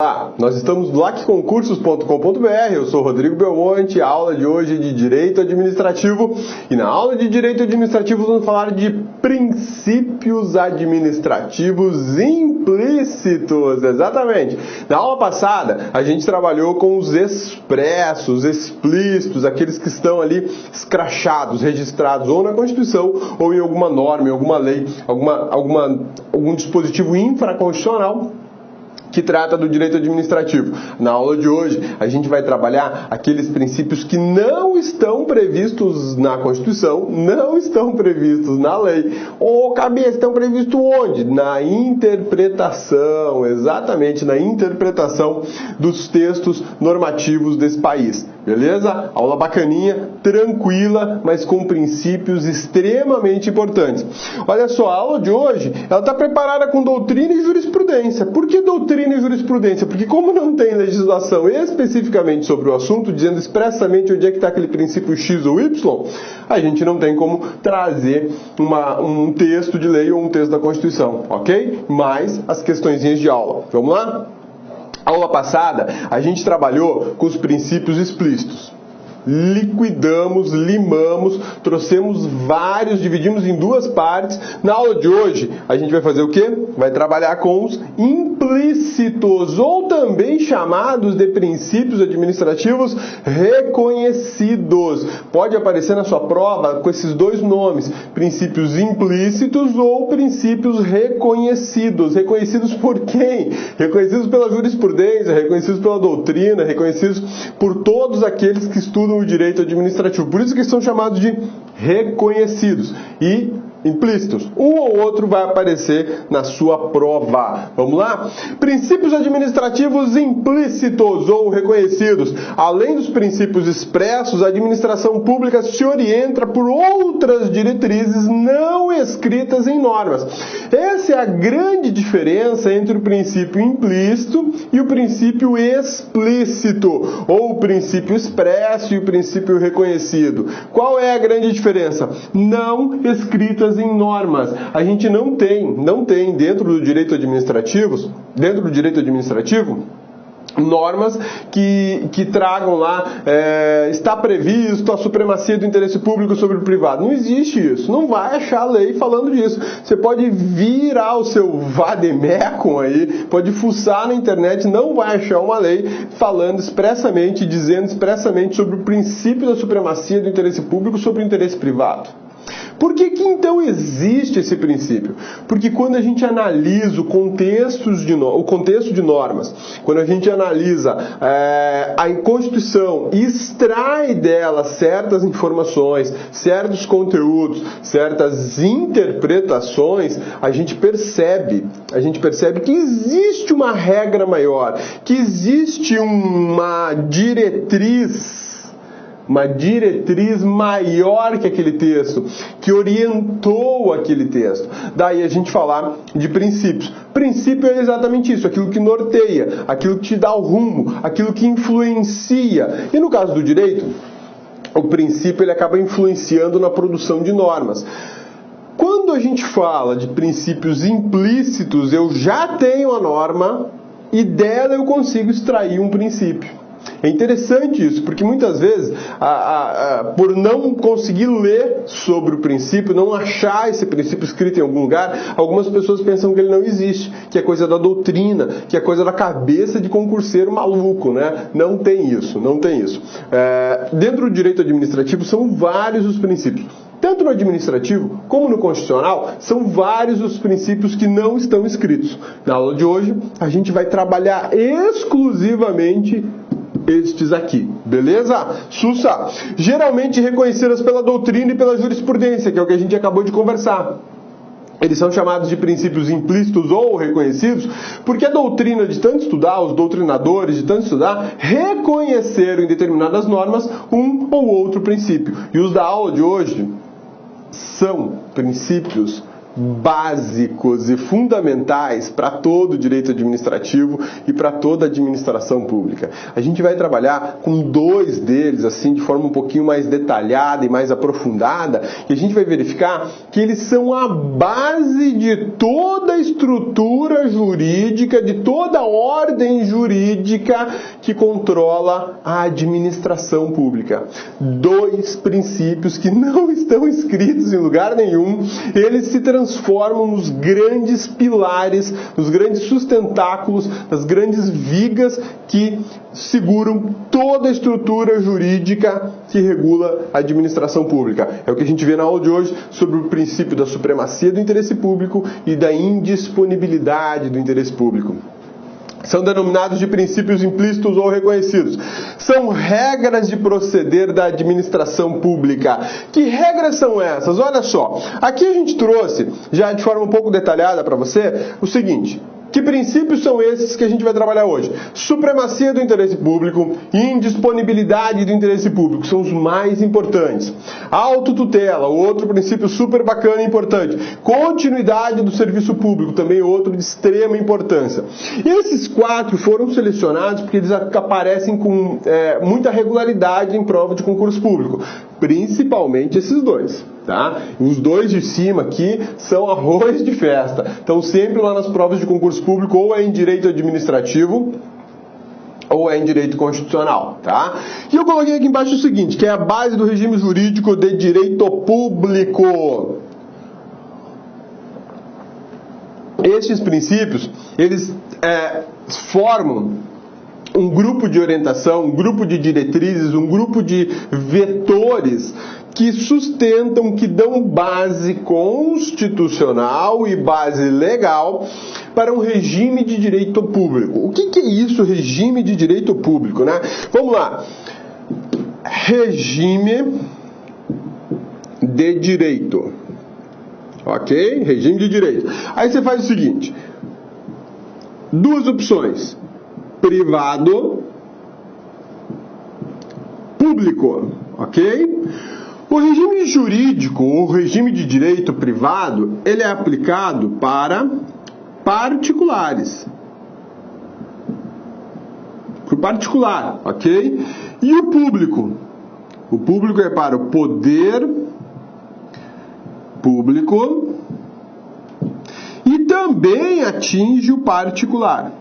Olá, nós estamos no lacconcursos.com.br, eu sou Rodrigo Belmonte, a aula de hoje é de Direito Administrativo e na aula de Direito Administrativo vamos falar de princípios administrativos implícitos, exatamente. Na aula passada a gente trabalhou com os expressos, explícitos, aqueles que estão ali escrachados, registrados ou na Constituição ou em alguma norma, em alguma lei, algum dispositivo infraconstitucional que trata do direito administrativo. Na aula de hoje, a gente vai trabalhar aqueles princípios que não estão previstos na Constituição, não estão previstos na lei. Ô, cabeça, estão previstos onde? Na interpretação, exatamente, na interpretação dos textos normativos desse país. Beleza? Aula bacaninha, tranquila, mas com princípios extremamente importantes. Olha só, a aula de hoje, ela está preparada com doutrina e jurisprudência. Por que doutrina e jurisprudência? Porque como não tem legislação especificamente sobre o assunto, dizendo expressamente onde é que está aquele princípio X ou Y, a gente não tem como trazer um texto de lei ou um texto da Constituição, ok? Mas as questõezinhas de aula. Vamos lá? Aula passada, a gente trabalhou com os princípios explícitos. Liquidamos, limamos, trouxemos vários, dividimos em duas partes. Na aula de hoje, a gente vai fazer o quê? Vai trabalhar com os implícitos, ou também chamados de princípios administrativos reconhecidos. Pode aparecer na sua prova com esses dois nomes, princípios implícitos ou princípios reconhecidos. Reconhecidos por quem? Reconhecidos pela jurisprudência, reconhecidos pela doutrina, reconhecidos por todos aqueles que estudam o direito administrativo. Por isso que são chamados de reconhecidos e implícitos. Um ou outro vai aparecer na sua prova. Vamos lá? Princípios administrativos implícitos ou reconhecidos. Além dos princípios expressos, a administração pública se orienta por outras diretrizes não escritas em normas. Essa é a grande diferença entre o princípio implícito e o princípio explícito, ou o princípio expresso e o princípio reconhecido. Qual é a grande diferença? Não escritas em normas. A gente não tem dentro do direito administrativo, normas que tragam lá, está previsto a supremacia do interesse público sobre o privado. Não existe isso. Não vai achar lei falando disso. Você pode virar o seu vademecum aí, pode fuçar na internet, não vai achar uma lei falando expressamente, dizendo expressamente sobre o princípio da supremacia do interesse público sobre o interesse privado. Por que então existe esse princípio? Porque quando a gente analisa o contexto de normas, quando a gente analisa a Constituição e extrai dela certas informações, certos conteúdos, certas interpretações, a gente percebe que existe uma regra maior, que existe uma diretriz maior que aquele texto, que orientou aquele texto. Daí a gente falar de princípios. Princípio é exatamente isso, aquilo que norteia, aquilo que te dá o rumo, aquilo que influencia. E no caso do direito, o princípio ele acaba influenciando na produção de normas. Quando a gente fala de princípios implícitos, eu já tenho a norma e dela eu consigo extrair um princípio. É interessante isso, porque muitas vezes, por não conseguir ler sobre o princípio, não achar esse princípio escrito em algum lugar, algumas pessoas pensam que ele não existe, que é coisa da doutrina, que é coisa da cabeça de concurseiro maluco, né? Não tem isso. Dentro do direito administrativo são vários os princípios. Tanto no administrativo como no constitucional, são vários os princípios que não estão escritos. Na aula de hoje, a gente vai trabalhar exclusivamente estes aqui, beleza? Sussa! Geralmente reconhecidas pela doutrina e pela jurisprudência, que é o que a gente acabou de conversar. Eles são chamados de princípios implícitos ou reconhecidos, porque a doutrina de tanto estudar, os doutrinadores de tanto estudar, reconheceram em determinadas normas um ou outro princípio. E os da aula de hoje são princípios básicos e fundamentais para todo o direito administrativo e para toda a administração pública. A gente vai trabalhar com 2 deles, assim, de forma um pouquinho mais detalhada e mais aprofundada, e a gente vai verificar que eles são a base de toda a estrutura jurídica, de toda a ordem jurídica que controla a administração pública. 2 princípios que não estão escritos em lugar nenhum, eles se transformam nos grandes pilares, nos grandes sustentáculos, nas grandes vigas que seguram toda a estrutura jurídica que regula a administração pública. É o que a gente vê na aula de hoje sobre o princípio da supremacia do interesse público e da indisponibilidade do interesse público. São denominados de princípios implícitos ou reconhecidos. São regras de proceder da administração pública. Que regras são essas? Olha só, aqui a gente trouxe, já de forma um pouco detalhada para você, o seguinte: que princípios são esses que a gente vai trabalhar hoje? Supremacia do interesse público e indisponibilidade do interesse público são os mais importantes. Autotutela, outro princípio super bacana e importante. Continuidade do serviço público, também outro de extrema importância. E esses 4 foram selecionados porque eles aparecem com muita regularidade em prova de concurso público. Principalmente esses 2. Tá? Os 2 de cima aqui são arroz de festa. Estão sempre lá nas provas de concurso público, ou é em direito administrativo ou é em direito constitucional, tá? E eu coloquei aqui embaixo o seguinte, que é a base do regime jurídico de direito público. Estes princípios, eles formam um grupo de orientação, um grupo de diretrizes, um grupo de vetores que sustentam, que dão base constitucional e base legal para um regime de direito público. O que é isso, regime de direito público, né? Vamos lá. Regime de direito. Ok? Regime de direito. Aí você faz o seguinte. 2 opções. Privado, público, ok? O regime jurídico, o regime de direito privado, ele é aplicado para particulares. Para o particular, ok? E o público? O público é para o poder público e também atinge o particular.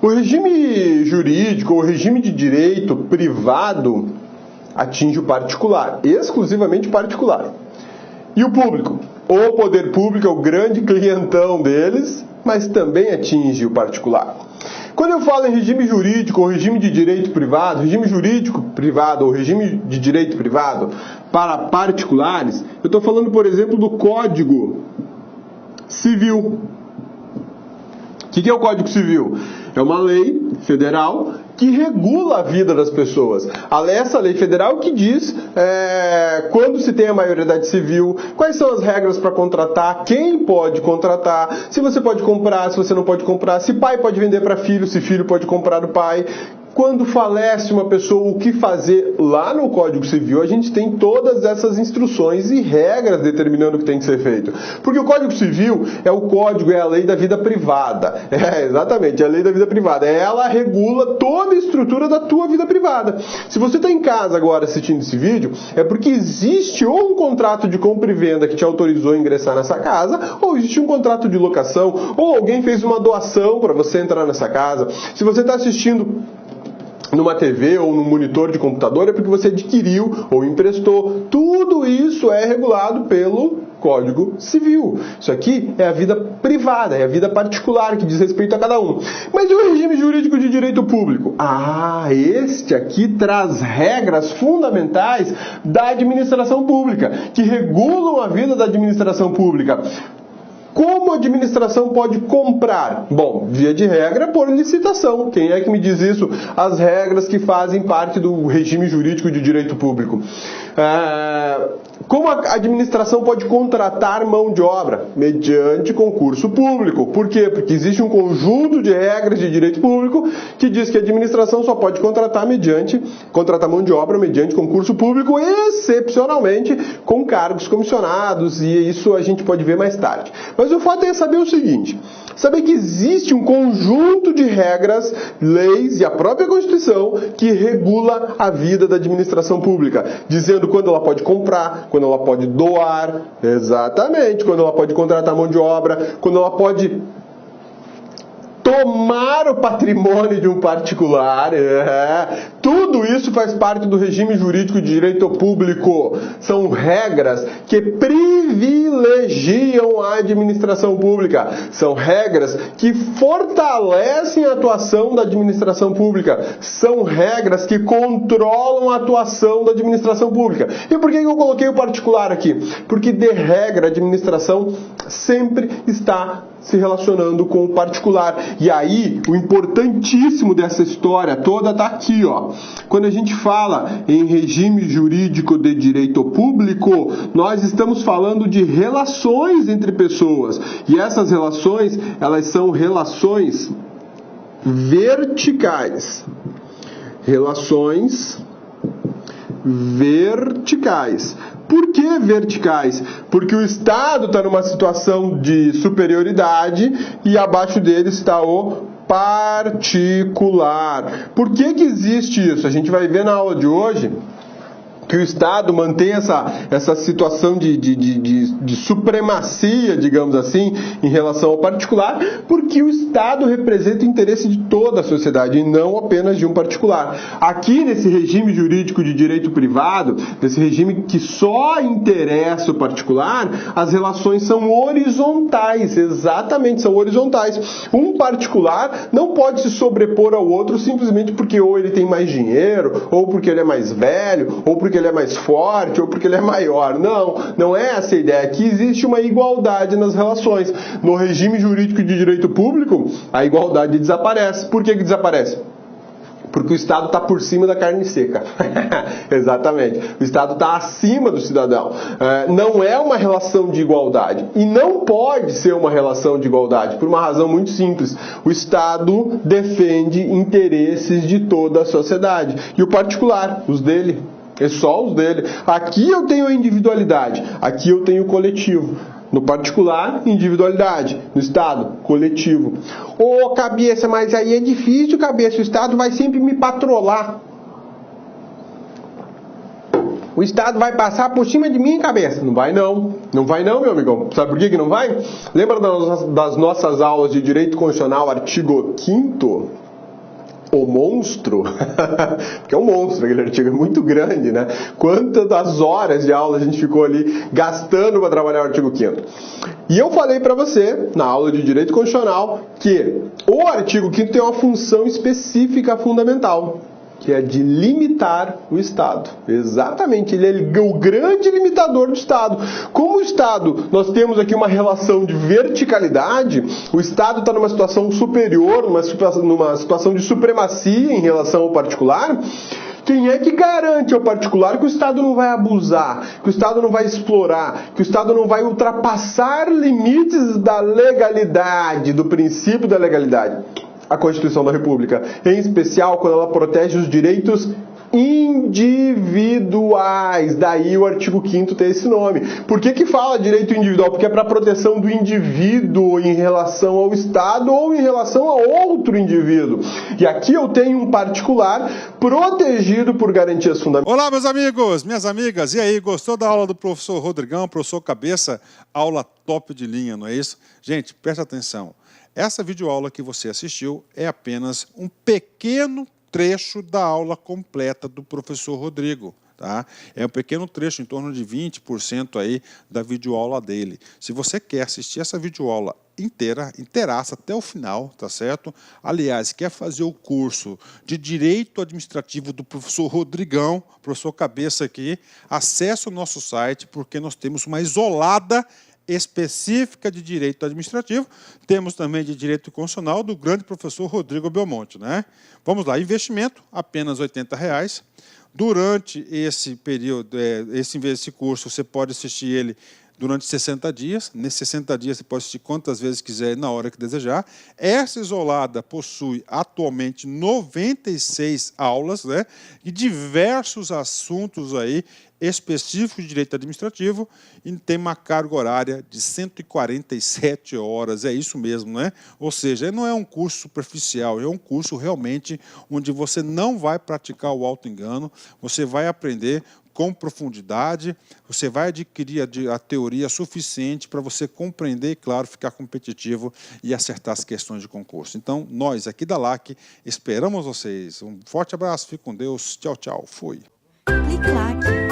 O regime jurídico, o regime de direito privado, atinge o particular, exclusivamente particular. E o público? O poder público é o grande clientão deles, mas também atinge o particular. Quando eu falo em regime jurídico ou regime de direito privado, regime jurídico privado ou regime de direito privado para particulares, eu estou falando, por exemplo, do Código Civil. O que é o Código Civil? É uma lei federal que regula a vida das pessoas. Essa lei federal que diz quando se tem a maioridade civil, quais são as regras para contratar, quem pode contratar, se você pode comprar, se você não pode comprar, se pai pode vender para filho, se filho pode comprar do pai. Quando falece uma pessoa, o que fazer? Lá no Código Civil a gente tem todas essas instruções e regras determinando o que tem que ser feito. Porque o Código Civil é o código, é a lei da vida privada. Exatamente, é a lei da vida privada. Ela regula toda a estrutura da tua vida privada. Se você está em casa agora assistindo esse vídeo, é porque existe ou um contrato de compra e venda que te autorizou a ingressar nessa casa, ou existe um contrato de locação, ou alguém fez uma doação para você entrar nessa casa. Se você está assistindo numa TV ou num monitor de computador, é porque você adquiriu ou emprestou. Tudo isso é regulado pelo Código Civil. Isso aqui é a vida privada, é a vida particular que diz respeito a cada um. Mas e o regime jurídico de direito público? Este aqui traz regras fundamentais da administração pública, que regulam a vida da administração pública. Como a administração pode comprar? Bom, via de regra, por licitação. Quem é que me diz isso? As regras que fazem parte do regime jurídico de direito público. Como a administração pode contratar mão de obra? Mediante concurso público. Por quê? Porque existe um conjunto de regras de direito público que diz que a administração só pode contratar mão de obra mediante concurso público, excepcionalmente com cargos comissionados, e isso a gente pode ver mais tarde. Mas o fato é saber o seguinte: saber que existe um conjunto de regras, leis e a própria Constituição que regula a vida da administração pública, dizendo quando ela pode comprar, quando ela pode doar, exatamente, quando ela pode contratar mão de obra, quando ela pode tomar o patrimônio de um particular. Tudo isso faz parte do regime jurídico de direito público. São regras que privilegiam a administração pública. São regras que fortalecem a atuação da administração pública. São regras que controlam a atuação da administração pública. E por que eu coloquei o particular aqui? Porque, de regra, a administração sempre está se relacionando com o particular. E aí, o importantíssimo dessa história toda está aqui, ó. Quando a gente fala em regime jurídico de direito público, nós estamos falando de relações entre pessoas. E essas relações, elas são relações verticais. Relações verticais. Por que verticais? Porque o Estado está numa situação de superioridade e abaixo dele está o particular. Por que existe isso? A gente vai ver na aula de hoje que o Estado mantém essa situação de supremacia, digamos assim, em relação ao particular, porque o Estado representa o interesse de toda a sociedade e não apenas de um particular. Aqui, nesse regime jurídico de direito privado, nesse regime que só interessa o particular, as relações são horizontais, exatamente, são horizontais. Um particular não pode se sobrepor ao outro simplesmente porque ou ele tem mais dinheiro, ou porque ele é mais velho, ou porque ele é mais forte, ou porque ele é maior. Não é essa a ideia. Aqui existe uma igualdade nas relações. No regime jurídico de direito público, a igualdade desaparece. Por que desaparece? Porque o Estado está por cima da carne seca. Exatamente. O Estado está acima do cidadão. Não é uma relação de igualdade. E não pode ser uma relação de igualdade, por uma razão muito simples. O Estado defende interesses de toda a sociedade. E o particular, os dele. É só os dele. Aqui eu tenho a individualidade, aqui eu tenho o coletivo. No particular, individualidade. No Estado, coletivo. Ô, cabeça, mas aí é difícil, cabeça. O Estado vai sempre me patrolar. O Estado vai passar por cima de mim, cabeça. Não vai não. Não vai não, meu amigão. Sabe por que não vai? Lembra das nossas aulas de Direito Constitucional, artigo 5º? O monstro, porque é um monstro, aquele artigo é muito grande, né? Quantas das horas de aula a gente ficou ali gastando para trabalhar o artigo 5º. E eu falei para você, na aula de Direito Constitucional, que o artigo 5º tem uma função específica fundamental, que é de limitar o Estado. Exatamente, ele é o grande limitador do Estado. Como o Estado, nós temos aqui uma relação de verticalidade, o Estado está numa situação superior, numa situação de supremacia em relação ao particular. Quem é que garante ao particular que o Estado não vai abusar, que o Estado não vai explorar, que o Estado não vai ultrapassar limites da legalidade, do princípio da legalidade? A Constituição da República, em especial quando ela protege os direitos individuais. Daí o artigo 5º tem esse nome. Por que fala direito individual? Porque é para a proteção do indivíduo em relação ao Estado ou em relação a outro indivíduo. E aqui eu tenho um particular protegido por garantias fundamentais. Olá, meus amigos, minhas amigas. E aí, gostou da aula do professor Rodrigão, professor Cabeça? Aula top de linha, não é isso? Gente, presta atenção. Essa videoaula que você assistiu é apenas um pequeno trecho da aula completa do professor Rodrigo. Tá? É um pequeno trecho, em torno de 20% aí da videoaula dele. Se você quer assistir essa videoaula inteiraça até o final, tá certo? Aliás, quer fazer o curso de Direito Administrativo do professor Rodrigão, professor Cabeça aqui, acesse o nosso site, porque nós temos uma isolada específica de direito administrativo, temos também de direito constitucional do grande professor Rodrigo Belmonte, né? Vamos lá, investimento apenas R$ 80, Durante esse período, esse curso, você pode assistir ele durante 60 dias. Nesses 60 dias, você pode assistir quantas vezes quiser, na hora que desejar. Essa isolada possui atualmente 96 aulas, né, e diversos assuntos aí específicos de direito administrativo, e tem uma carga horária de 147 horas, é isso mesmo, né? Ou seja, não é um curso superficial, é um curso realmente onde você não vai praticar o auto-engano, você vai aprender com profundidade, você vai adquirir a teoria suficiente para você compreender e, claro, ficar competitivo e acertar as questões de concurso. Então, nós aqui da LAC esperamos vocês. Um forte abraço, fique com Deus. Tchau, tchau. Fui. Clique LAC.